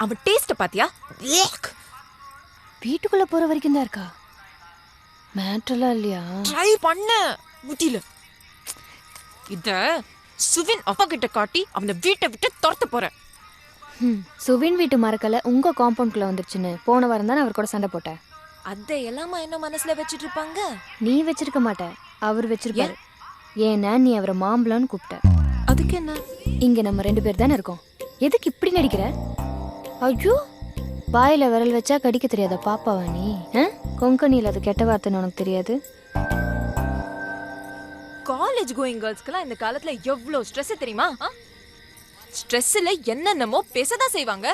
அவன் டேஸ்ட் பாத்தியா? வீட்டுக்குள்ள போற வரைக்கும் தான் இருக்கா? மேட்டர்லாம் இல்லையா? ட்ரை பண்ண முடியல. இத சுவின் அப்பா கிட்ட காட்டி அவனை வீட்டை விட்டு துரத்த போறேன். சுவின் வீட்டு மறக்கல உங்க காம்பவுண்ட்குள்ள வந்துருச்சுன்னு போன வாரம் தான் அவர் கூட சண்டை போட்டேன். அத எல்லாமா என்ன மனசுல வச்சிட்டு இருப்பாங்க? நீ வச்சிருக்க மாட்ட, அவர் வச்சிருப்பாரு. ஏன்னா நீ அவரை மாம்பழம்னு கூப்பிட்ட. அதுக்கு என்ன? இங்க நம்ம 2 பேர் தானே இருக்கோம். எதுக்கு இப்படி நடிக்கிற? ஐயோ, வாயில விரல் வச்சா கடிக்க தெரியாத பாப்பாவா நீ? கொங்கனியில் அது கெட்ட வார்த்தைன்னு உனக்கு தெரியாது? காலேஜ் கோயிங் கேர்ள்ஸ்க்குலாம் இந்த காலத்துல எவ்வளவு ஸ்ட்ரெஸ் தெரியுமா? ஸ்ட்ரெஸ்ல என்னென்னமோ பேசதான் செய்வாங்க.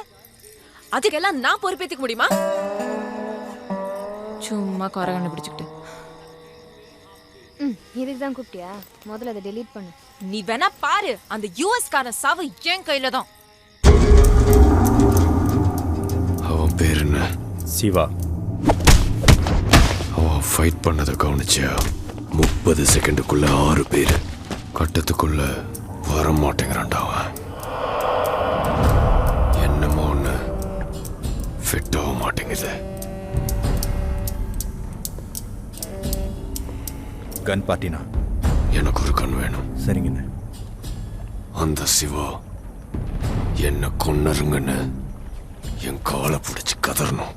அதுக்கெல்லாம் நான் பொறுப்பேத்துக்க முடியுமா? சும்மா குறை பிடிச்சுக்கிட்டு. இதுக்கு தான் கூப்பிட்டியா? முதல்ல அதை டெலீட் பண்ணு. நீ வேணா பாரு, அந்த யூஎஸ் கார சாவு என் கையில தான். அவன் பேர் என்ன? சிவா. அவன் ஃபைட் பண்ணதை கவனிச்சியா? 30 செகண்டுக்குள்ள 6 பேர். கட்டத்துக்குள்ள வர மாட்டேங்கிறான்டா அவன். என்னமோ ஒன்று ஃபிட் ஆக மாட்டேங்குது. கன் பார்ட்டினா? எனக்கு ஒரு கன் வேணும். சரிங்கண்ணே. அந்த சிவா என்ன கொன்னருங்கன்னு என் காலை பிடிச்சி கதறணும்.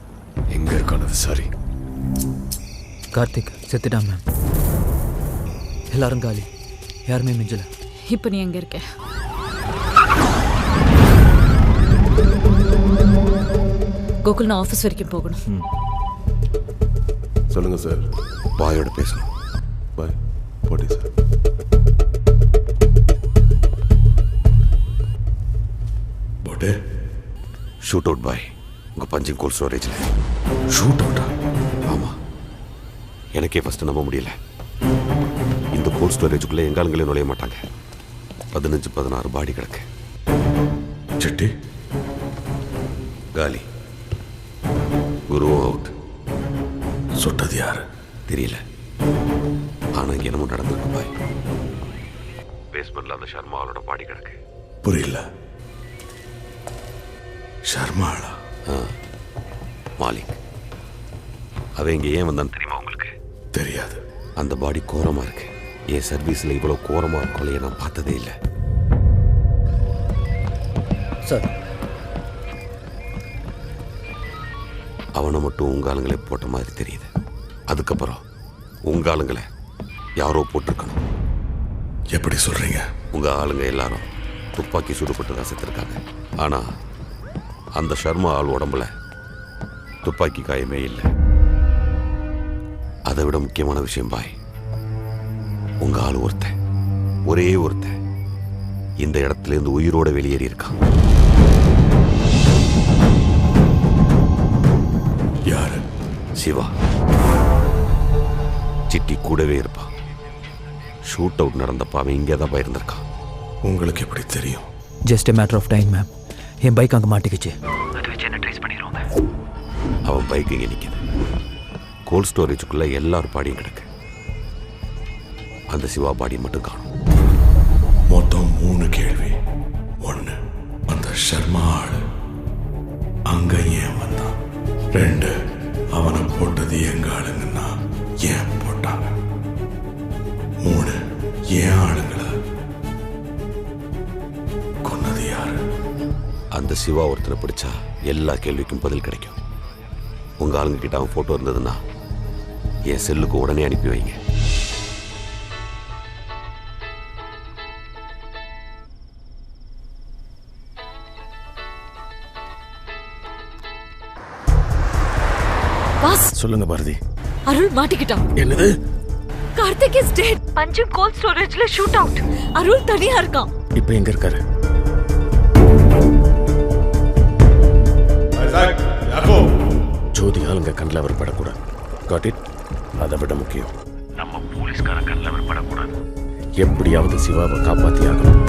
எங்க இருக்கானது? சரி, கார்த்திக் செத்துட்டான் மேம். எல்லாரும் காலி, யாருமே மிஞ்சல. இப்போ நீ எங்க இருக்க? கோகுல், நான் ஆஃபீஸ் வரைக்கும் போகணும். சொல்லுங்க சார். பாயோட பேசணும். பாய். போட்டி சார். போட்டே. ஷூட் அவுட் பாய். உங்கள் பஞ்சிங் கோல்ட் ஸ்டோரேஜில். ஷூட் அவுட்டா? ஆமாம். எனக்கே ஃபஸ்ட்டு நம்ப முடியல. இந்த கோல்ட் ஸ்டோரேஜுக்குள்ளே எங்காலங்களே நுழைய மாட்டாங்க. 15-16 பாடி கிடக்கு. செட்டி காலி. குருவும் அவுட். சுட்டது யாரு தெரியல. ஆனால் இங்கே என்னமோ நடந்திருக்கு பாய். பேஸ்மெண்ட்டில் அந்த ஷர்மாவோட பாடி கிடக்கு. புரியல. ஷர்மாளா? மாலிக். அவன் இங்கே ஏன் வந்தான்னு தெரியுமா உங்களுக்கு? தெரியாது. அந்த பாடி கோரமாக இருக்கு. என் சர்வீஸில் இவ்வளோ கோரமாக கொலையை நான் பார்த்ததே இல்லை. சார், அவனை மட்டும் உங்கள் ஆளுங்களே போட்ட மாதிரி தெரியுது. அதுக்கப்புறம் உங்கள் ஆளுங்களை யாரோ போட்டிருக்கணும். எப்படி சொல்றீங்க? உங்கள் ஆளுங்க எல்லாரும் துப்பாக்கி சுடுபட்டு தான் செத்துருக்காங்க. ஆனால் அந்த ஷர்மா ஆள் உடம்புல துப்பாக்கி காயமே இல்லை. அதை விட முக்கியமான விஷயம் பாய், உங்கள் ஆள் ஒருத்தன், ஒரே ஒருத்தன் இந்த இடத்துலேருந்து உயிரோட வெளியேறி இருக்கான். யாரு? சிவா. சிட்டி கூடவே இருப்பான். ஷூட் அவுட் நடந்தப்ப அவன் இங்கே தான் போயிருந்திருக்கான். உங்களுக்கு எப்படி தெரியும்? Just matter of time ma'am. என் பைக் அங்கே மாட்டிக்கிச்சு. அதை வச்சு என்ன ட்ரேஸ் பண்ணிடுவாங்க. அவன் பைக் இங்கே நிற்கிது. கோல்ட் ஸ்டோரேஜுக்குள்ளே எல்லாரும் பாடியும் கிடக்கு. அந்த சிவா பாடி மட்டும் காணும். மொத்தம் 3 கேள்வி. 1, அந்த ஷர்மா ஆளு அங்க ஏன் வந்தான்? 2, அவனை போட்டது எங்க ஆளுங்கன்னா ஏன் போட்டாங்க? 3, ஏன் ஆளுங்களை கொன்னது யாரு? அந்த சிவா ஒருத்தனை பிடிச்சா எல்லா கேள்விக்கும் பதில் கிடைக்கும். உங்கள் ஆளுங்க கிட்ட அவன் ஃபோட்டோ இருந்ததுன்னா என் செல்லுக்கு உடனே அனுப்பி வைங்க. பாஸ், சொல்லுங்க பாரதி. அருள் மாட்டிக்கிட்டான். என்னது? Karthik is dead. Punching cold ஸ்டோரேஜ்ல ஷூட் அவுட். அருள் தனியா இருக்கான். இப்ப எங்க இருக்காரு? ஜோதி ஆளுங்க கண்ணில் அவர் படக்கூடாது. Got it. அதை விட முக்கியம், நம்ம போலீஸ்கார கண்ணில் அவர் படக்கூடாது. எப்படியாவது சிவாவை காப்பாத்தி ஆகணும்.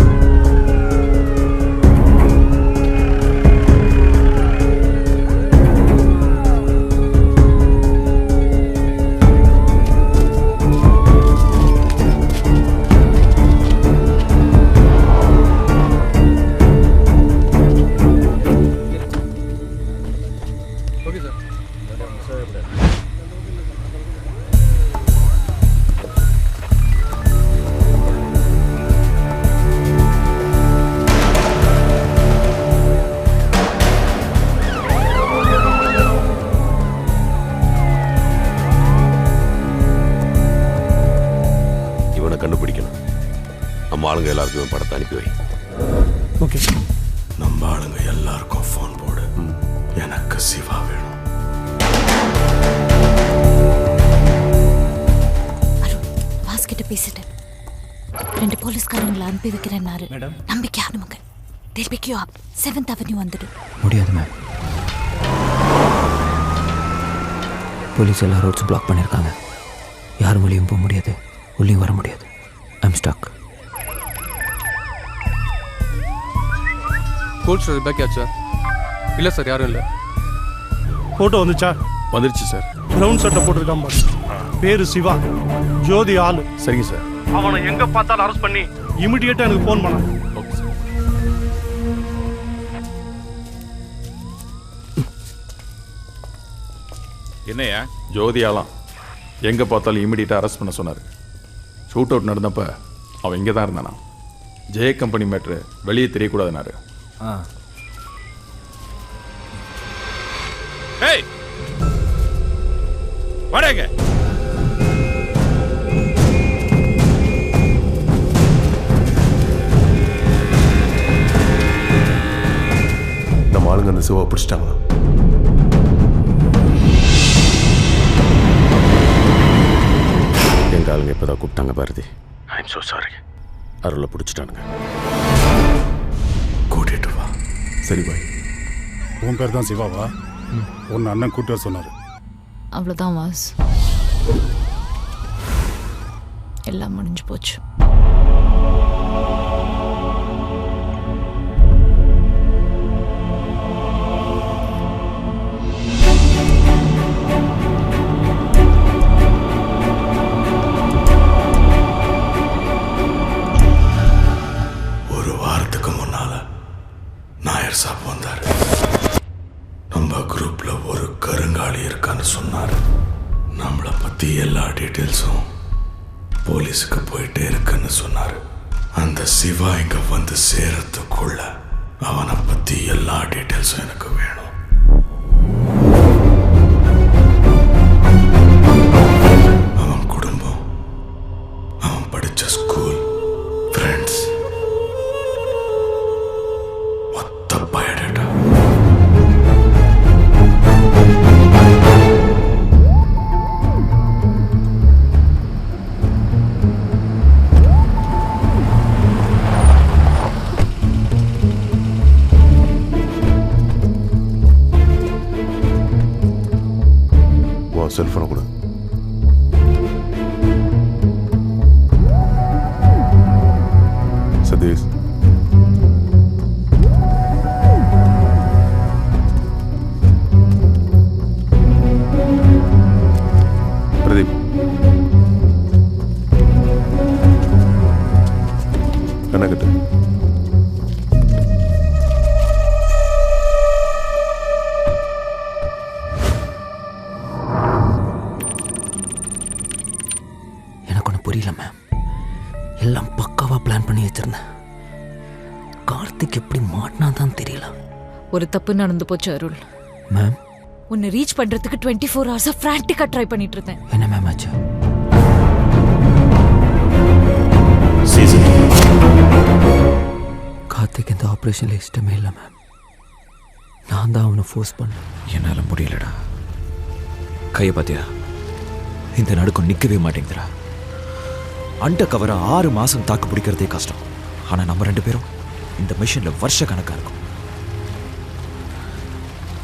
இவன் படத்தை அனுப்பி வை. ஓகே. நம்ம ஆளுங்க எல்லாருக்கும் ஃபோன் போடு. எனக்கு சிவா வேணும். கிட்ட பேசிட்டு 2 போலீஸ்காரங்களை அனுப்பி வைக்கிறேன்னாரு. நம்பிக்கை ஆரம்பிங்க. They'll pick you up. 7th Avenue வந்துடு. முடியாது மேம். போலீஸ் எல்லா ரோட்ஸும் பிளாக் பண்ணியிருக்காங்க. யாரும் வெளியும் போக முடியாது, உள்ளேயும் வர முடியாது. I'm stuck. Cold storage pack ஆச்சா? இல்லை சார், யாரும் இல்லை. ஃபோட்டோ வந்துச்சா? வந்துருச்சு சார். ப்ரௌன் சட்டை போட்டிருக்கான் பாரு. பேரு சிவா, ஜோதி ஆளு. சரிங்க சார். அவனை எங்க பார்த்தாலும் அரெஸ்ட் பண்ணி இமிடியேட்டா எனக்கு ஃபோன் பண்ண. Okay sir. என்னையா ஜோதி ஆலாம் எங்க பார்த்தாலும் இமிடியேட்டா அரெஸ்ட் பண்ண சொன்னார். ஷூட் அவுட் நடந்தப்ப அவன் இங்கே தான் இருந்தானா. ஜே கம்பெனி மேட்ரு வெளியே தெரியக்கூடாதுனாரு. ஏய் வாடங்க. நம்ம ஆளுங்க அந்த சிவாவை பிடிச்சிட்டாங்களா? எங்க ஆளுங்க இப்பதான் கூப்பிட்டாங்க Bharathi. I am so sorry. அருளை பிடிச்சிட்டானுங்க. கூட்டிட்டு வா. சரி பாய். உன் பேர் தான் சிவாவா? உன் அண்ணன் கூட்டு வர சொன்னார். அவ்வளோதான் வாஸ். எல்லாம் முடிஞ்சு போச்சு. ஒரு வாரத்துக்கு முன்னால நாயர் சாப் வந்தார். நம்ம குரூப்ல ஒரு கருங்காலி இருக்கான்னு சொன்னார். நம்மளை பத்தி எல்லா டீட்டெயில்ஸும் போலீஸுக்கு போயிட்டே இருக்குன்னு சொன்னார். அந்த சிவா இங்க வந்து சேரத்துக்குள்ள அவனை பத்தி எல்லா டீட்டெயில்ஸும் எனக்கு வேணும். அவன் குடும்பம், அவன் படிச்ச ஸ்கூல், ஃப்ரெண்ட்ஸ், மொத்த பயோடேட்டா. செல்போனை கூட சதீஷ். பிரதீப். என்ன கிட்ட புரியல மேம். எல்லாம் பக்காவா பிளான் பண்ணி வச்சிருந்தேன். கார்த்திக் எப்படி மாட்டினா தான் தெரியல. ஒரு தப்பு நடந்து போச்சு அருள். மேம் உன்னை ரீச் பண்றதுக்கு 24 hours ஃப்ரான்டிக்கா ட்ரை பண்ணிட்டு இருந்தேன். என்ன மேம் ஆச்சு? கார்த்திக் இந்த ஆப்ரேஷன்ல இஷ்டமே இல்லை மேம். நான் தான் அவனை ஃபோர்ஸ் பண்ணேன். என்னால் முடியலடா. கையை பார்த்தியா? இந்த நடுக்கம் நிற்கவே மாட்டேங்குதுடா. அண்டர் கவரை 6 மாதம் தாக்கு பிடிக்கிறதே கஷ்டம். ஆனால் நம்ம 2 பேரும் இந்த மிஷனில் வருஷ கணக்காக இருக்கும்.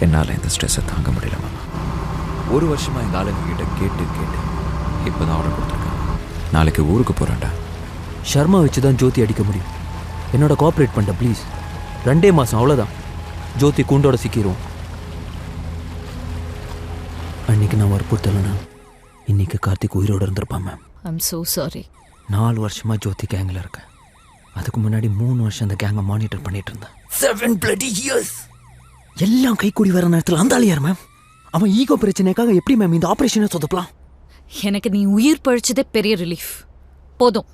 என்னால் இந்த ஸ்ட்ரெஸ்ஸை தாங்க முடியல மாமா. 1 வருஷமாக எங்கள் ஆளுங்க கிட்ட கேட்டு இப்போ தான் ஆர்டர் கொடுத்துருக்கேன். நாளைக்கு ஊருக்கு போகிறேன்டா. ஷர்மா வச்சு தான் ஜோதி அடிக்க முடியும். என்னோட கோஆப்ரேட் பண்ணிட்ட ப்ளீஸ். 2 மாதம் அவ்வளோதான். ஜோதி கூண்டோட சிக்கிரும். அன்னைக்கு நான் வற்புறுத்தலைன்னா இன்னைக்கு கார்த்திக் உயிரோடு இருந்திருப்பான் மேம். I'm so sorry. 4 வருஷமாக ஜோதி கேங்கில் இருக்கேன். அதுக்கு முன்னாடி 3 வருஷம் அந்த கேங்கை மானிட்டர் பண்ணிட்டு இருந்தேன். 7 bloody years. எல்லாம் கைக்கூடி வர நேரத்தில் அந்த ஆள் யார் மேம்? அவன் ஈகோ பிரச்சனைக்காக எப்படி மேம் இந்த ஆப்ரேஷனை சொதப்பலாம்? எனக்கு நீ உயிர் பழிச்சதே பெரிய ரிலீஃப். போதும்,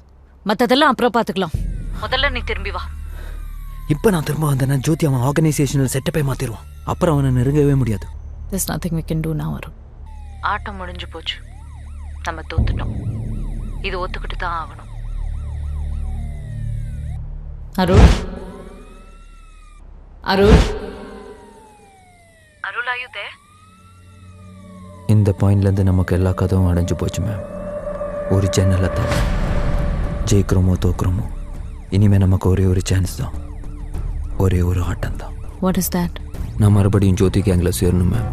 மற்றதெல்லாம் அப்புறம் பார்த்துக்கலாம். முதல்ல நீ திரும்பி வா. இப்போ நான் திரும்ப வந்தேன்னா ஜோதி அவன் ஆர்கனைசேஷனல் செட்டப்பை மாற்றிடுவான். அப்புறம் அவனை நெருங்கவே முடியாது. There's nothing we can do now அருள். ஆட்டம் முடிஞ்சு போச்சு. நம்ம தோத்துட்டோம். இது ஒத்துக்கிட்டு தான் ஆகணும். அருள் அருள் அருள், are you there? இந்த பாயிண்ட்லேருந்து நமக்கு எல்லா கதவும் அடைஞ்சு போச்சு மேம். ஒரு ஜன்னலை தவிர ஜெயிக்கிறோமோ தோக்குறோமோ இனிமேல் நமக்கு ஒரே ஒரு சான்ஸ் தான், ஒரே ஒரு ஆட்டம் தான். What is that? நான் மறுபடியும் ஜோதி கேங்கில் சேரணும் மேம்.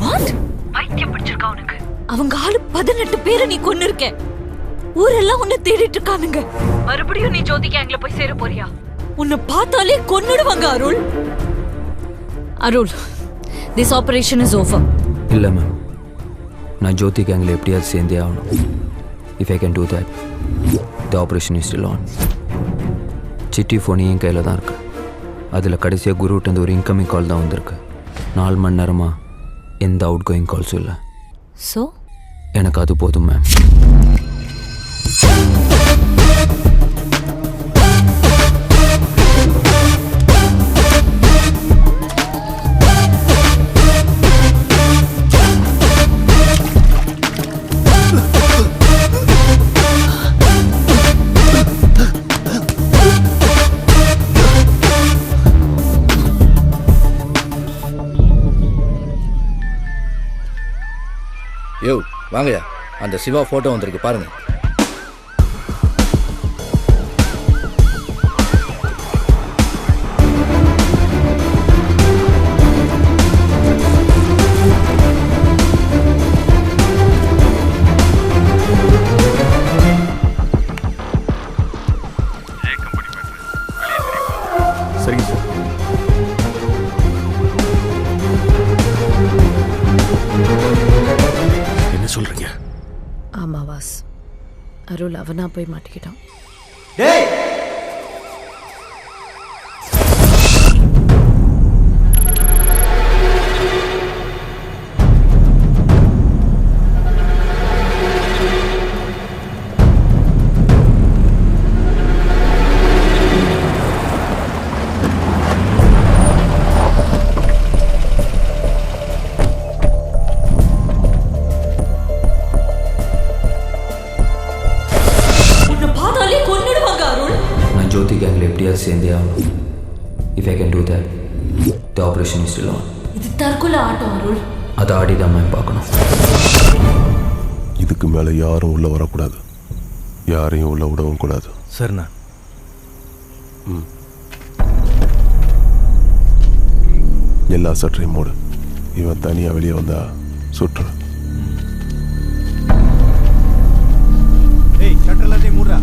வாட்? பைத்தியம் பிடிச்சிருக்கா உனக்கு? அவங்க ஆளு 18 பேரை நீ கொன்னு இருக்க. ஊரெல்லாம் உன்னை தேடிட்டு இருக்கானுங்க. மறுபடியும் நீ ஜோதி கேங்ல போய் சேர போறியா? உன்னை பார்த்தாலே கொன்னுடுவாங்க Arul. Arul, this operation is over. இல்லை மேம், நான் ஜோதி கேங்கில் எப்படியாவது சேர்ந்தே ஆகணும். If I can do that, the operation is still on. City phone என் கையில் தான் இருக்கு. அதில் கடைசியாக குருவிட்டு ஒரு இன்கமிங் கால் தான் வந்திருக்கு. 4 மணி நேரமாக எந்த அவுட் கோயிங் கால்ஸும் இல்லை. ஸோ எனக்கு அது போதும் மேம். யோ வாங்கயா, அந்த சிவா ஃபோட்டோ வந்திருக்கு பாருங்க. சரிங்க சார். என்ன சொல்றீங்க? ஆமா வாஸ், அருள் அவனா போய் மாட்டிக்கிட்டான். ஜோதி கேங்கில் எப்படியாவது சேர்ந்தே ஆகணும். If I can do that, the operation is still on. இது தற்கொலை ஆட்டம் அருள். அதை ஆடி தான் மேம் பார்க்கணும். இதுக்கு மேலே யாரும் உள்ள வரக்கூடாது, யாரையும் உள்ள விடவும் கூடாது. சரிண்ணா. எல்லா சற்றையும் மூடு. இவன் தனியாக வெளியே வந்தா சுற்று. ஏய், ஷட்டர் எல்லாத்தையும் மூடுறா.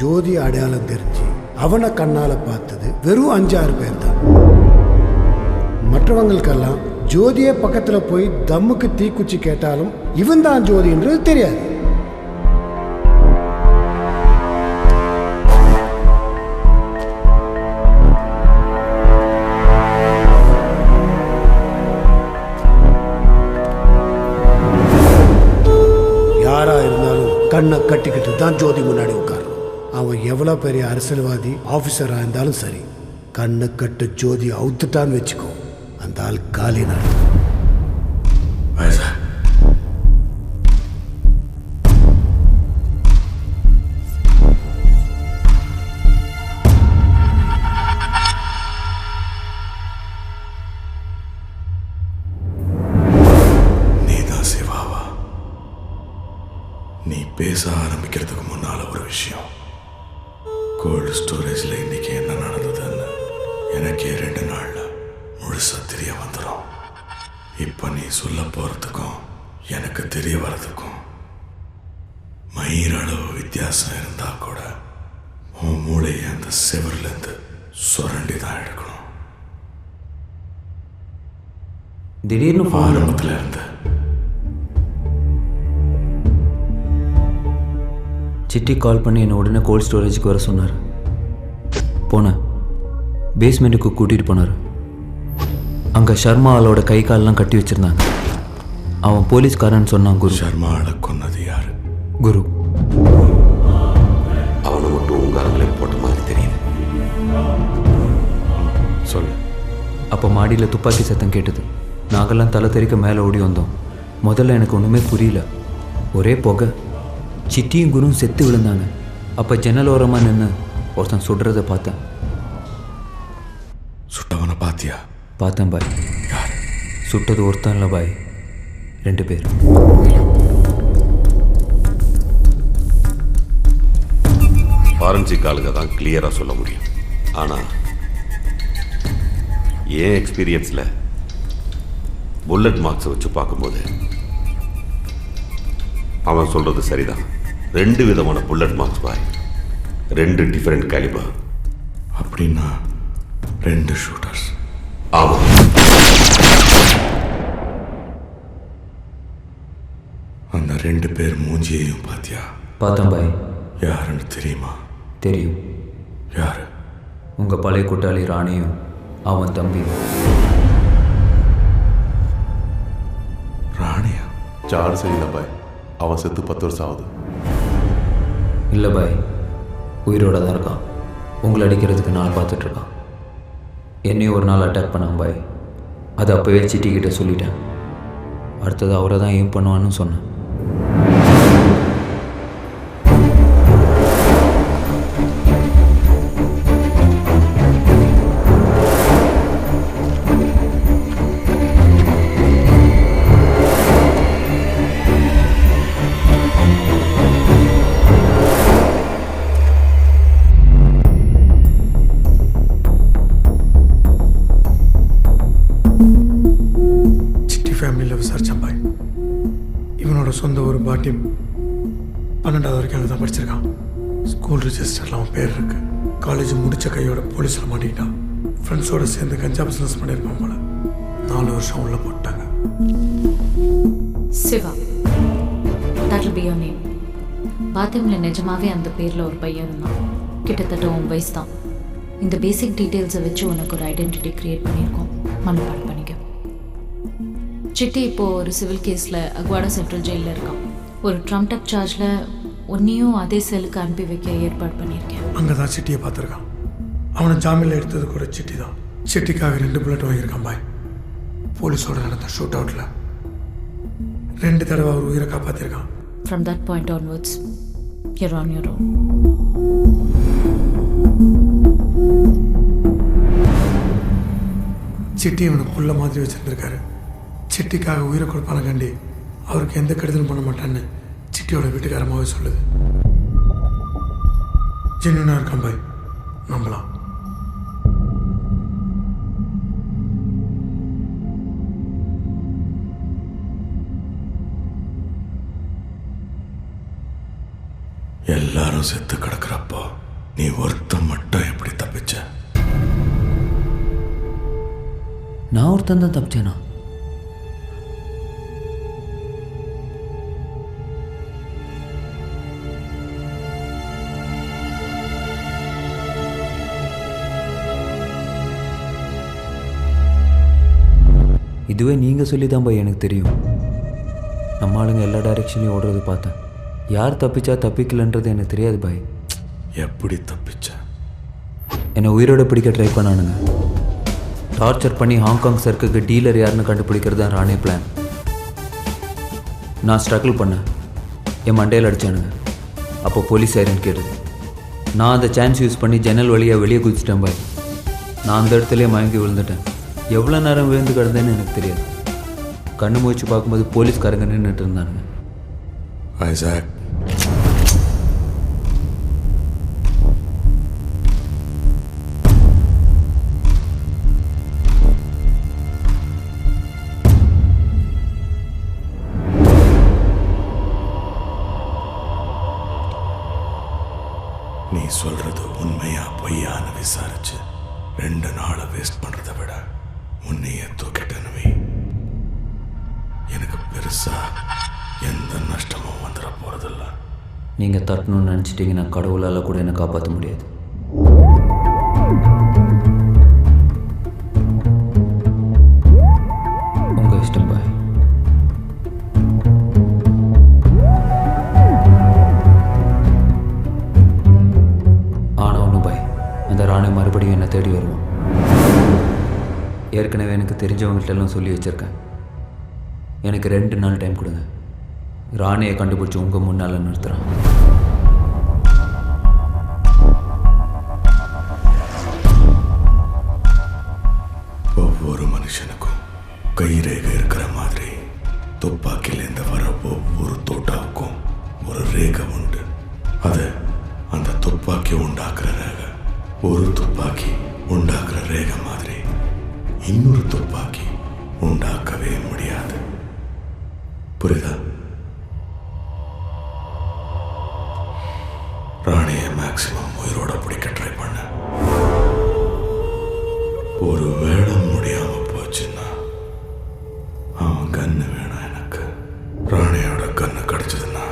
ஜோதி அடையாளம் தெரிஞ்சு அவனை கண்ணால் பார்த்தது வெறும் 5-6 பேர் தான். மற்றவங்களுக்கெல்லாம் ஜோதியே பக்கத்தில் போய் தம்முக்கு தீக்குச்சி கேட்டாலும் இவன் தான் ஜோதின்றது தெரியாது. யாரா இருந்தாலும் கண்ணை கட்டிக்கிட்டு தான் ஜோதி முன்னாடி உட்காரும். அவன் எவ்வளோ பெரிய அரசியல்வாதி ஆஃபீஸராக இருந்தாலும் சரி, கண்ணு கட்டு ஜோதி அவுத்துட்டான்னு வச்சுக்கோ, அந்த ஆள் காலி நாள். நீதான் சிவாவா? நீ பேச ஆரம்பிக்கிறதுக்கு முன்னால ஒரு விஷயம். கோல்டு ஸ்டோரேஜில் இன்னைக்கு என்ன நடந்ததுன்னு எனக்கே 2 நாள்ல முழுசா தெரிய வந்துடும். இப்போ நீ சொல்ல போறதுக்கும் எனக்கு தெரிய வர்றதுக்கும் மயிரளவு வித்தியாசம் இருந்தா கூட உன் மூளையை அந்த செவர்லேருந்து சுரண்டி தான் எடுக்கணும். திடீர்னு ஆரம்பத்தில் இருந்து சிட்டி கால் பண்ணி என்னை உடனே கோல்ட் ஸ்டோரேஜுக்கு வர சொன்னார். போனேன். பேஸ்மெண்ட்டுக்கு கூட்டிகிட்டு போனார். அங்கே ஷர்மா ஆளோட கை காலெலாம் கட்டி வச்சுருந்தாங்க. அவன் போலீஸ்காரன்னு சொன்னான். குரு. ஷர்மா ஆளை கொன்னது யாரு? குரு. அவனை மட்டும் உங்கள் ஆளுங்களை போட்ட மாதிரி தெரியுது. சொல்லு. அப்போ மாடியில் துப்பாக்கி சத்தம் கேட்டது. நாங்கள்லாம் தலை தெறிக்க மேலே ஓடி வந்தோம். முதல்ல எனக்கு ஒன்றுமே புரியல. ஒரே புகை. சிட்டியும் குருவும் செத்து விழுந்தாங்க. அப்போ ஜன்னல் ஓரமாக நின்று ஒருத்தன் சுடுறதை பார்த்தேன். சுட்டவனை பாத்தியா? பார்த்தேன் பாய். யார் சுட்டது? ஒருத்தன் இல்லை பாய், 2 பேர். ஃபாரன்சிக் ஆளுங்க தான் கிளியராக சொல்ல முடியும். ஆனால் ஏன் எக்ஸ்பீரியன்ஸில் புல்லட் மார்க்ஸை வச்சு பார்க்கும்போது அவன் சொல்கிறது சரிதான். 2 விதமான புல்லட் மார்க்ஸ் பாய், 2 டிஃப்ரெண்ட் கேலிபர். அப்படின்னா 2 ஷூட்டர்ஸ். ஆமாம். அந்த 2 பேர் மூஞ்சியையும் பாத்தியா? பார்த்தேன் பாய். யாருன்னு தெரியுமா? தெரியும். யாரு? உங்கள் பழைய கூட்டாளி ராணியும் அவன் தம்பியும். ராணியா? சான்ஸே இல்லை பாய். அவன் செத்து 10 வருஷம் ஆகுது. இல்லை பாய், உயிரோட தான் இருக்கான். உங்களை அடிக்கிறதுக்கு நாள் பார்த்துட்ருக்கான். என்னையும் ஒரு நாள் அட்டாக் பண்ணான் பாய். அது அப்போவே சிட்டிக்கிட்ட சொல்லிட்டேன். அடுத்தது அவரை தான் ஏம் பண்ணுவான்னு சொன்னேன். ஃபேமிலியில் விசாரித்தான் பாய். இவனோட சொந்த ஒரு பாட்டி 12வது வரைக்கும் அங்கே தான் படிச்சிருக்கான். ஸ்கூல் ரிஜிஸ்டரில் அவன் பேர் இருக்கு. காலேஜ் முடித்த கையோட போலீஸில் மாட்டிக்கிட்டான். ஃப்ரெண்ட்ஸோடு சேர்ந்து கஞ்சா பிஸ்னஸ் பண்ணியிருப்பான் போல. 4 வருஷம் உள்ளே போட்டாங்க. Siva, that will be your name. பாத்ரூமில் நிஜமாவே அந்த பேரில் ஒரு பையன் இருந்தான். கிட்டத்தட்ட உன் வயசு தான். இந்த பேசிக் டீட்டெயில்ஸை வச்சு உனக்கு ஒரு ஐடென்டிட்டி க்ரியேட் பண்ணியிருக்கோம். மனப்பாடம் பண்ணிக்க. சிட்டி இப்போது ஒரு சிவில் கேஸில் அக்வாடா சென்ட்ரல் ஜெயிலில் இருக்கான். ஒரு ட்ரம்ப் அப் சார்ஜில் உன்னையும் அதே செல்லுக்கு அனுப்பி வைக்க ஏற்பாடு பண்ணியிருக்கேன். அங்கே தான் சிட்டியை பார்த்துருக்கான். அவனை ஜாமீனில் எடுத்தது கூட சிட்டி தான். சிட்டிக்காக 2 புல்லட் வாங்கியிருக்கான் பாய். போலீஸோட நடந்த ஷூட் அவுட்டில் 2 தடவை அவர் உயிரை காப்பாற்றிருக்கான். From that point onwards, you're on your own. City இவனை புள்ள மாதிரி வச்சுருந்துருக்காரு. சிட்டிக்காக உயிரை கொடுப்பான கண்டி அவருக்கு எந்த கெடுதலும் பண்ண மாட்டான்னு சிட்டியோட வீட்டுக்காரமாகவே சொல்லுது. ஜென்யூனாக இருக்கான் பாய், நம்பலாம். எல்லாரும் செத்து கிடக்கிறப்போ நீ ஒருத்தன் மட்டும் எப்படி தப்பிச்ச? நான் ஒருத்தன் தான் தப்பிச்சேனா? இதுவே நீங்கள் சொல்லி தான் பாய் எனக்கு தெரியும். நம்ம ஆளுங்க எல்லா டைரெக்ஷன்லையும் ஓடுறது பார்த்தேன். யார் தப்பிச்சா தப்பிக்கலன்றது எனக்கு தெரியாது பாய். எப்படி தப்பிச்ச? என்னை உயிரோட பிடிக்க ட்ரை பண்ணானுங்க. டார்ச்சர் பண்ணி ஹாங்காங் சர்க்குக்கு டீலர் யாருன்னு கண்டுபிடிக்கிறது தான் ராணி பிளான். நான் ஸ்ட்ரகிள் பண்ணேன். என் மண்டையில் அடித்தானுங்க. அப்போ போலீஸ் சைரன் கேட்டது. நான் அந்த சான்ஸ் யூஸ் பண்ணி ஜன்னல் வழியாக வெளியே குதிச்சிட்டேன் பாய். நான் அந்த இடத்துலேயே மயங்கி விழுந்துட்டேன். எவ்வளோ நேரம் விழுந்து கிடந்தேன்னு எனக்கு தெரியாது. கண்ணு முயற்சி பார்க்கும்போது போலீஸ்காரங்க நின்றுட்டு இருந்தானுங்க. ஐசாக், நீ சொல்றது உண்மையா பொய்யான்னு விசாரிச்சு 2 நாளை வேஸ்ட் பண்றதை விட உன்னையே தூக்கிட்டனவே எனக்கு பெருசா எந்த நஷ்டமும் வந்துட போறதில்ல. நீங்கள் தட்டணும்னு நினச்சிட்டிங்கன்னா கடவுளால் கூட என்னை காப்பாற்ற முடியாது. உங்கள் இஷ்டம் பாய். ஆனால் ஒன்று பாய், அந்த ராணி மறுபடியும் என்னை தேடி வருவான். ஏற்கனவே எனக்கு தெரிஞ்சவங்கள்ட்டெல்லாம் சொல்லி வச்சுருக்கேன். எனக்கு 2 நாள் டைம் கொடுங்க. ராணியை கண்டுபிடிச்சி உங்கள் முன்னால் நிறுத்துகிறான். ஒவ்வொரு மனுஷனுக்கும் கைரேகை இருக்கிற மாதிரி துப்பாக்கியிலேருந்து வர ஒவ்வொரு தோட்டாவுக்கும் ஒரு ரேகை உண்டு. அது அந்த துப்பாக்கி உண்டாக்குற ரேகை. ஒரு துப்பாக்கி உண்டாக்குற ரேகை மாதிரி இன்னொரு துப்பாக்கி உண்டாக்கவே முடியாது. புரியுதா? ராணியை மேக்சிமம் உயிரோட பிடிக்க ட்ரை பண்ண. ஒரு வேளை முடியாம போச்சுன்னா அவன் கன்னு வேணும் எனக்கு. ராணியோட கன்னு கிடைச்சதுன்னா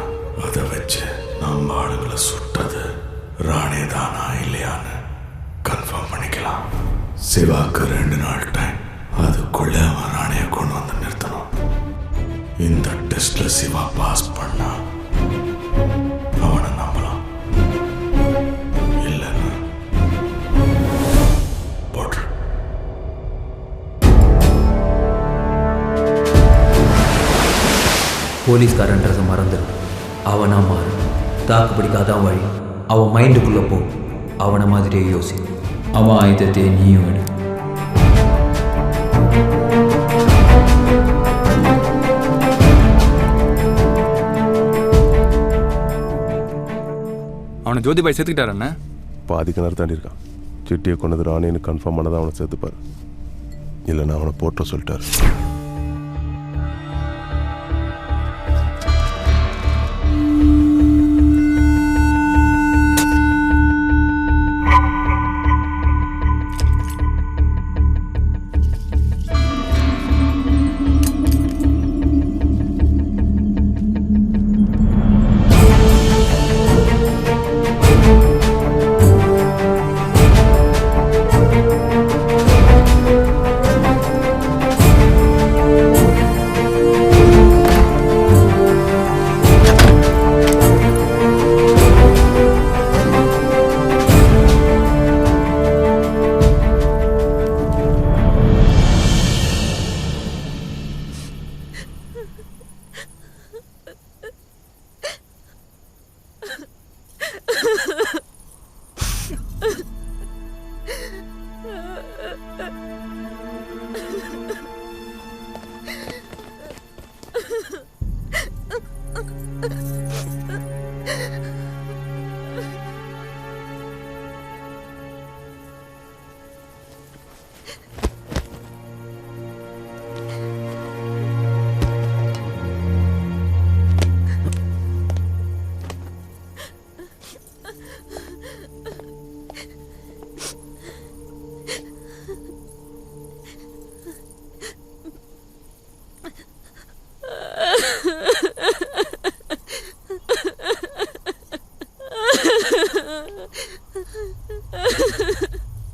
அதை வச்சு நம்ம ஆளுங்களை சுட்டது ராணி தானா இல்லையான்னு கன்ஃபார்ம் பண்ணிக்கலாம். சிவாக்கு 2 நாள் டைம். அதுக்குள்ள அவன் ராணியை கொண்டு வந்து நிறுத்தணும். இந்த டெஸ்ட்ல சிவா பாஸ் பண்ணா அவனை நம்பலாம். இல்லைன்னா போட்டு. போலீஸ்காரன்றதை மறந்துடு. அவனா மாறு. தாக்கு பிடிக்காதான் வழி. அவன் மைண்டுக்குள்ளே போ. அவனை மாதிரியே யோசி. அவன் ஆயுதத்தை நீயும் எடு. அவனை ஜோதி பாய் சேர்த்துக்கிட்டாரு அண்ணா. பாதி கிணறு தாண்டி இருக்கான். சிட்டியை கொண்டது ராணின்னு கன்ஃபார்ம் பண்ணதான் அவனை சேர்த்துப்பார். இல்லைன்னா அவனை போட்ட சொல்லிட்டார்.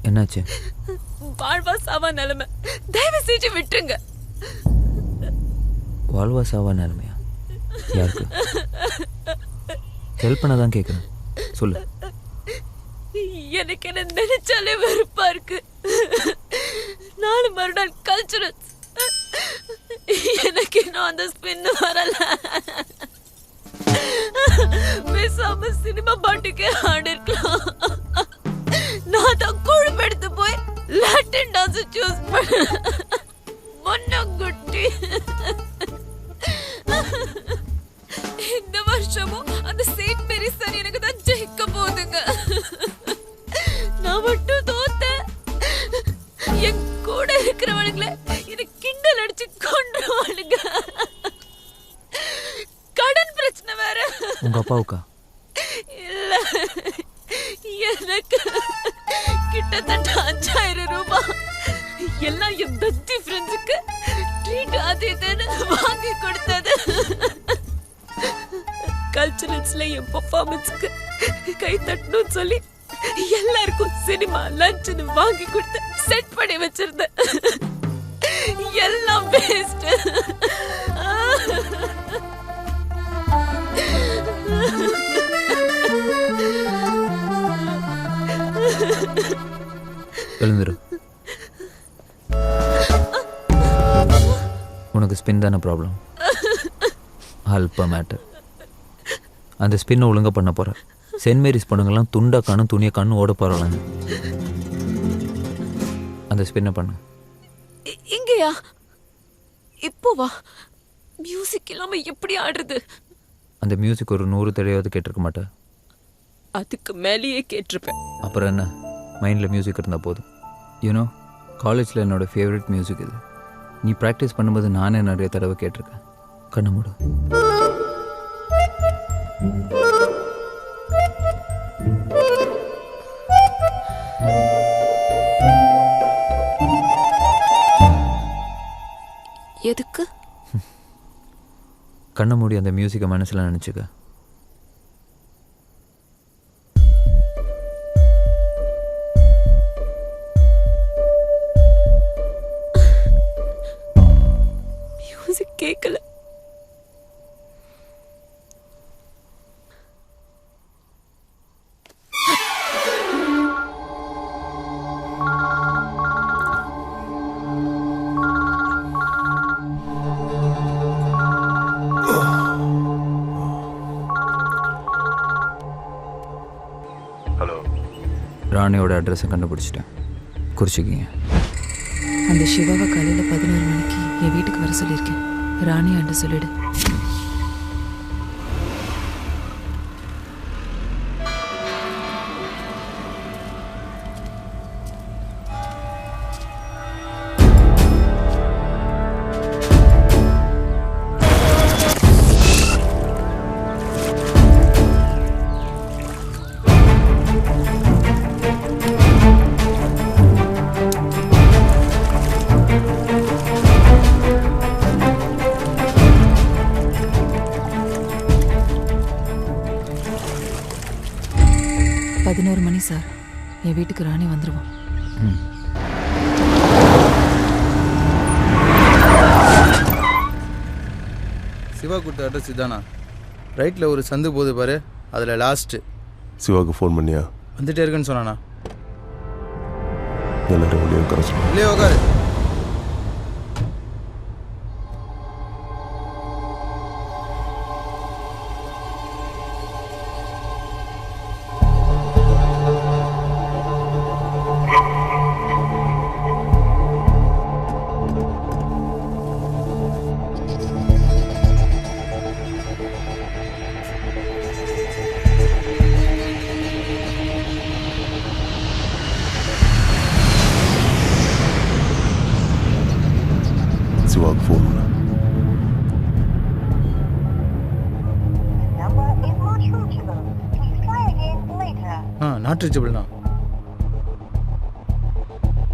என்னாச்சு? வாழ்வா சாவா நிலைமை. தயவு செஞ்சு விட்டுருங்க. வாழ்வா சாவா நிலைமையா? யாருக்கு? ஹெல்ப் பண்ண தான் கேட்குறேன். சொல்லு. எனக்கு என்ன நினைச்சாலே வெறுப்பா இருக்கு. 4 மறுநாள் கல்ச்சுரல்ஸ். எனக்கு இன்னும் அந்த ஸ்பின் வரல. பேசாம சினிமா பாட்டுக்கே ஆடி இருக்கலாம். நான் தான் குழுப்பு எடுத்து போய் லாட்டின் டான்ஸ் சூஸ் பண்ண. மொன்னங்குட்டி. இந்த வருஷமும் அந்த செயின்ட் மேரி சன் எனக்கு தான் ஜெயிக்க போகுதுங்க. நான் மட்டும் தோத்தேன். என் கூட இருக்கிறவனுங்களே எனக்கு கிண்டல் அடிச்சு கொன்றுவானுங்க. கடன் பிரச்சனை வேற. உங்க அப்பாவுக்கா? இல்ல, எனக்கு கிட்டத்தட்ட 5000 ரூபாய். எல்லாம் என் பக்தி ஃப்ரெண்ட்ஸுக்கு ட்ரீட் அது இதுன்னு வாங்கி கொடுத்தது. கல்ச்சுரல்ஸ்ல என் பெர்ஃபார்மன்ஸ்க்கு கை தட்டணும்னு சொல்லி எல்லாருக்கும் சினிமா லஞ்ச்னு வாங்கி கொடுத்து செட் பண்ணி வச்சிருந்தேன். எல்லாம் வேஸ்ட். எழுந்துரு. உனக்கு ஸ்பின் தானே ப்ராப்ளம்? அல்ப மேட்டர். அந்த ஸ்பின்னை ஒழுங்காக பண்ண போகிற. சென்ட் மேரிஸ் பொண்ணுங்கெல்லாம் துண்டா காணும் துணியை காணும் ஓட போகிறாங்க. அந்த ஸ்பின்னை பண்ணு. இங்கயா? இப்போ வா. மியூசிக் இல்லாம எப்படி ஆடுறது? அந்த மியூசிக் ஒரு 100 தடவையாவது கேட்டிருக்க மாட்டேன். அதுக்கு மேலேயே கேட்டிருப்பேன். அப்புறம் என்ன, மைண்டில் மியூசிக் இருந்தால் போதும். யூனோ, காலேஜில் என்னோடய ஃபேவரட் மியூசிக் இது. நீ ப்ராக்டிஸ் பண்ணும்போது நானே நிறைய தடவை கேட்டிருக்கேன். கண்ணு மூடு. எதுக்கு? கண்ணை மூடி அந்த மியூசிக்கை மனசில் நினச்சிக்க. மியூசிக் கேட்கல. ராணியோட அட்ரஸை கண்டுபிடிச்சிட்டேன். குறிச்சிக்கிங்க. அந்த சிவாவை காலையில் 11 மணிக்கு என் வீட்டுக்கு வர சொல்லியிருக்கேன். ராணி ஆண்டு சொல்லிடு. சார், என் வீட்டுக்கு ராணி வந்துருவோம். சிவா கொடுத்த அட்ரஸ் இதானா? ரைட்டில் ஒரு சந்து போகுது பாரு, அதில் லாஸ்ட்டு. சிவாவுக்கு ஃபோன் பண்ணியா? வந்துட்டே இருக்குன்னு சொன்னானா? எல்லாரும் வெளியே உட்கார சொல்லு. இல்லையே உட்காரு. சிவாவுக்கு ஃபோன் பண்ண. நாட் ரீச்சபிள்ண்ணா.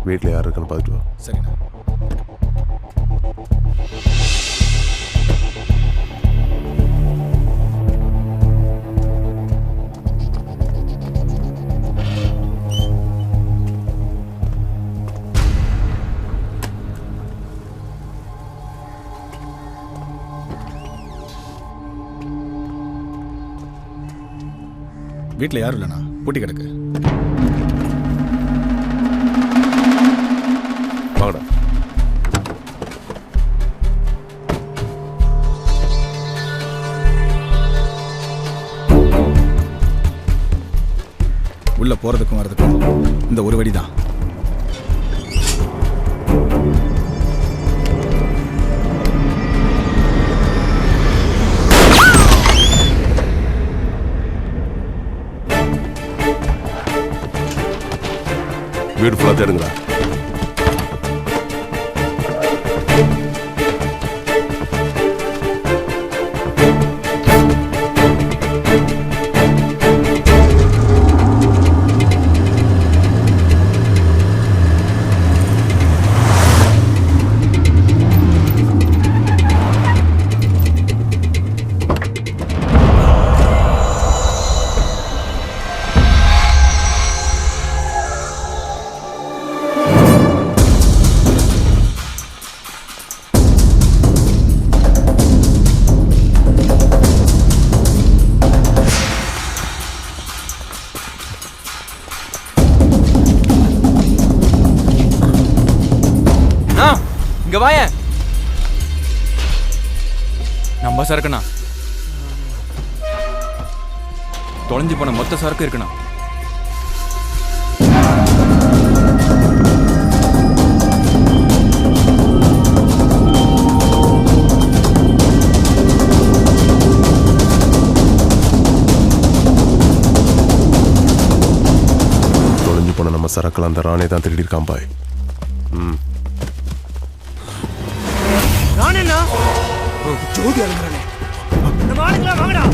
வீட்டில் யார் இருக்குன்னு பார்த்துட்டு வா. சரிண்ணா. வீட்டில் யாரும் இல்லைண்ணா, பூட்டி கிடக்கு. வாங்கடா. உள்ள போறதுக்கும் வரதுக்கும் இந்த ஒரு வழி தான். வீடு ஃபுல்லாக தேடுங்களா? இங்க வாயேன். நம்ம சரக்குண்ணா தொலைஞ்சு போன மொத்த சரக்கு இருக்குண்ணா. தொலைஞ்சு போன நம்ம சரக்குல அந்த ராணே தான் திருடி இருக்கான் பாய். ராணேண்ணா ஜோதி அலங்கரானே நம்ம ஆளுங்களா வாங்கடா.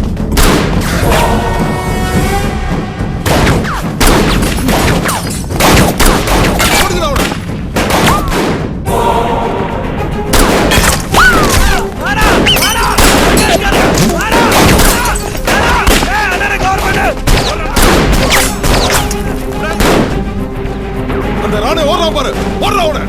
அந்த ராணே ஓடுறான் பாரு, ஓடுறா அவனை.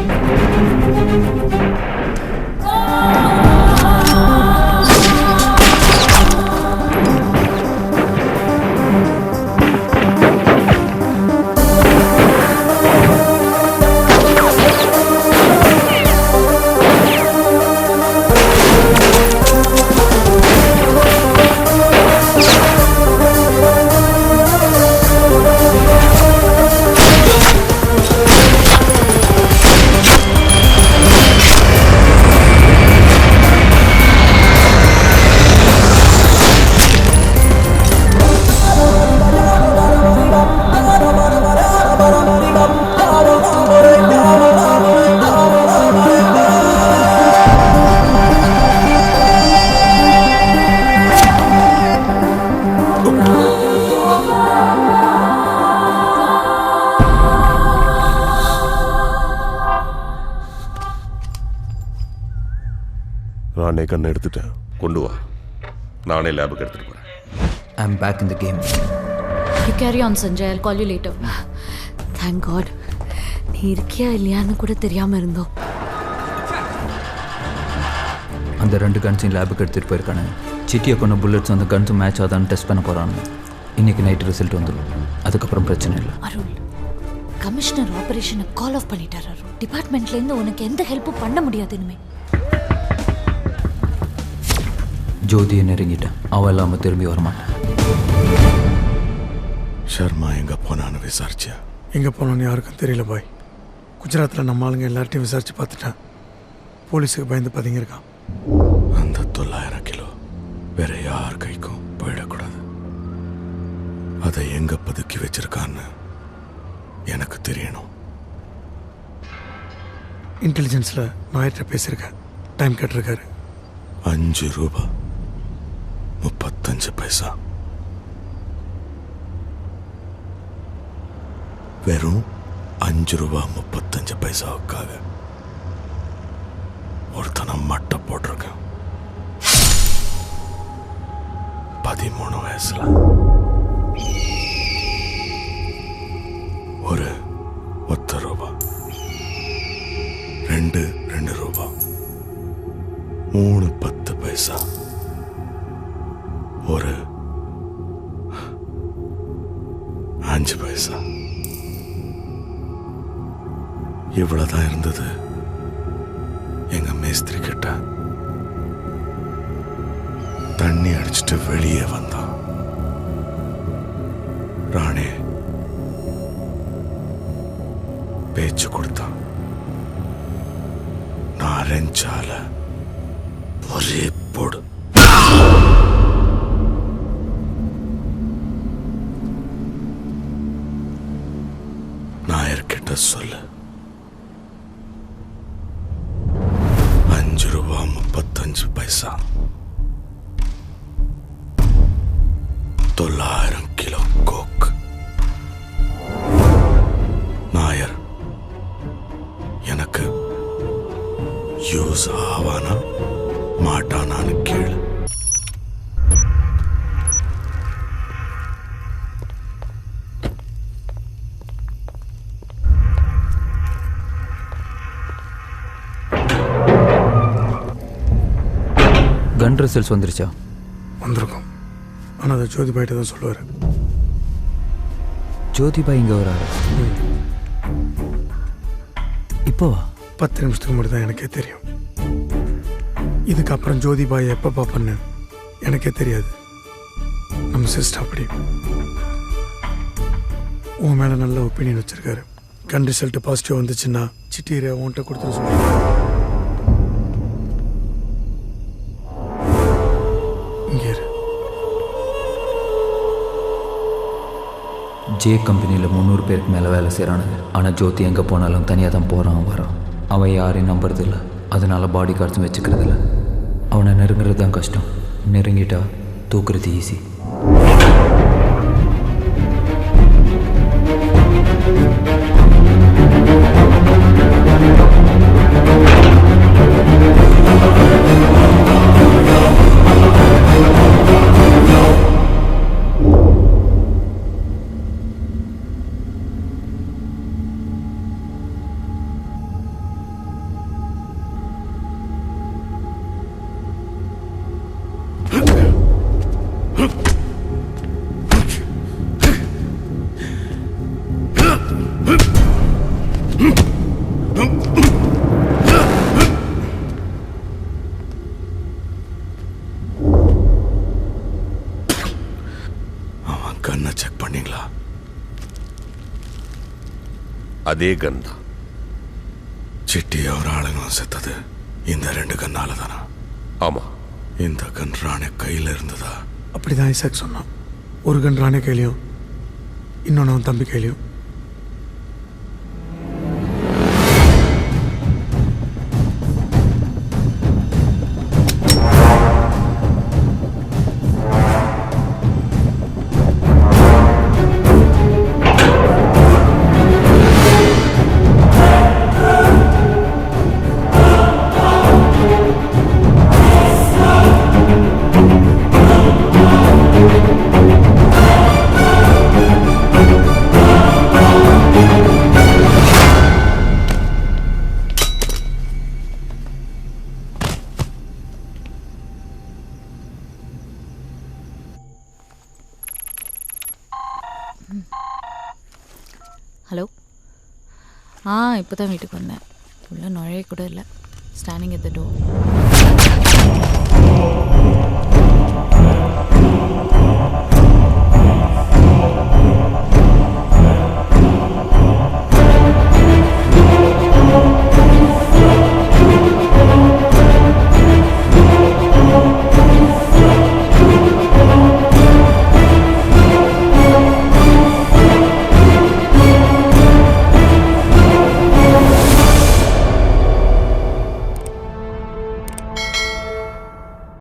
ராணே கண்ணை எடுத்துட்டேன். கொண்டு வா, நானே லேபுக்கு எடுத்துட்டு போறேன். I'm back in the game. You carry on, Sanjay. I'll call you later. Thank God. நீ இருக்கியா இல்லையான்னு கூட தெரியாம இருந்தோம். அந்த 2 கன்ஸையும் லேபுக்கு எடுத்துகிட்டு போயிருக்கானு. சிட்டியை கொண்ட புல்லட்ஸ் அந்த கன்ஸும் மேட்ச் ஆதான்னு டெஸ்ட் பண்ண போகிறான்னு. இன்னைக்கு நைட் ரிசல்ட் வந்துடும். அதுக்கப்புறம் பிரச்சனை இல்லை. அருள், கமிஷனர் ஆபரேஷனை கால் ஆஃப் பண்ணிட்டார் அருள். டிபார்ட்மெண்ட்லேருந்து உனக்கு எந்த ஹெல்ப்பும் பண்ண முடியாது இனிமே. ஜோதியை நெருங்கிட்டேன். அவள் இல்லாமல் திரும்பி வரமாட்டேன். ஷர்மா எங்கே போனான்னு விசாரிச்சியா? எங்கே போனான்னு யாருக்கும் தெரியல பாய். குஜராத்தில் நம்ம ஆளுங்க எல்லார்ட்டையும் விசாரிச்சு பார்த்துட்டேன். போலீஸுக்கு பயந்து பதுங்கியிருக்கான். அந்த 900 கிலோ வேற யார் கைக்கும் போயிடக்கூடாது. அதை எங்க பதுக்கி வச்சிருக்கான்னு எனக்கு தெரியணும். இன்டெலிஜென்ஸில் நாயிட்ட பேசியிருக்கேன். டைம் கேட்டிருக்காரு. 5 ரூபா 35 பைசா. வெறும் 5 ரூபா 35 பைசாவுக்காக ஒருத்தனை மட்டை போட்டிருக்கேன். 13 வயசுல ஒரு 10 ரூபா, 2 ரூபா, 3 10 பைசா, ஒரு 5 பைசா. இவ்வளவுதான் இருந்தது எங்க மேஸ்திரி கிட்ட. தண்ணி அடிச்சுட்டு வெளியே வந்தான். ராணே பேச்சு கொடுத்தான். நான் ரெஞ்சால ஒரே போடு. நாயர்கிட்ட சொல்லு, 5 ரூபா 35 பைசா, 900 கிலோ கோக். நாயர் எனக்கு யூஸ் ஆவானா மாட்டானான்னு கேளு. கன் ரிசல்ட்ஸ் வந்துருச்சா? வந்திருக்கும். ஆனால் அதை ஜோதிபாய்கிட்ட தான் சொல்லுவார். ஜோதிபாய் இங்கே வராரு இப்போவா? 10 நிமிஷத்துக்கு முன்னாடி தான் எனக்கே தெரியும். இதுக்கப்புறம் ஜோதி பாய் எப்போ பார்ப்பேன்னு எனக்கே தெரியாது. நம்ம சிஸ்டர் அப்படி உன் மேலே நல்ல ஒப்பீனியன் வச்சுருக்காரு. கண் ரிசல்ட் பாசிட்டிவ் வந்துச்சுன்னா சிட்டியை உன்கிட்ட கொடுத்துட சொல்லுங்க. இங்கே ஜே கம்பெனியில் 300 பேருக்கு மேலே வேலை செய்கிறானுங்க. ஆனால் ஜோதி எங்கே போனாலும் தனியாக தான் போகிறான் வரான். அவன் யாரையும் நம்புறதில்ல, அதனால் பாடி கார்ட்ஸும் வச்சுக்கிறதில்ல. அவனை நெருங்குறது தான் கஷ்டம், நெருங்கிட்டா தூக்குறது ஈஸி. கண்ணை செக் பண்ணீங்களா? அதே கன் தான். சிட்டி அவர் ஆளுங்களும் செத்தது இந்த 2 கண்ணால தானா? ஆமா. இந்த கன் ராணி கையில் இருந்ததா? அப்படிதான் ஐசாக் சொன்னான். ஒரு கன் ராணி கையிலையும் இன்னொன்று அவன் தம்பி கையிலையும். ஹலோ. இப்போ தான் வீட்டுக்கு வந்தேன். உள்ள நுழைய கூட இல்லை. Standing at the door.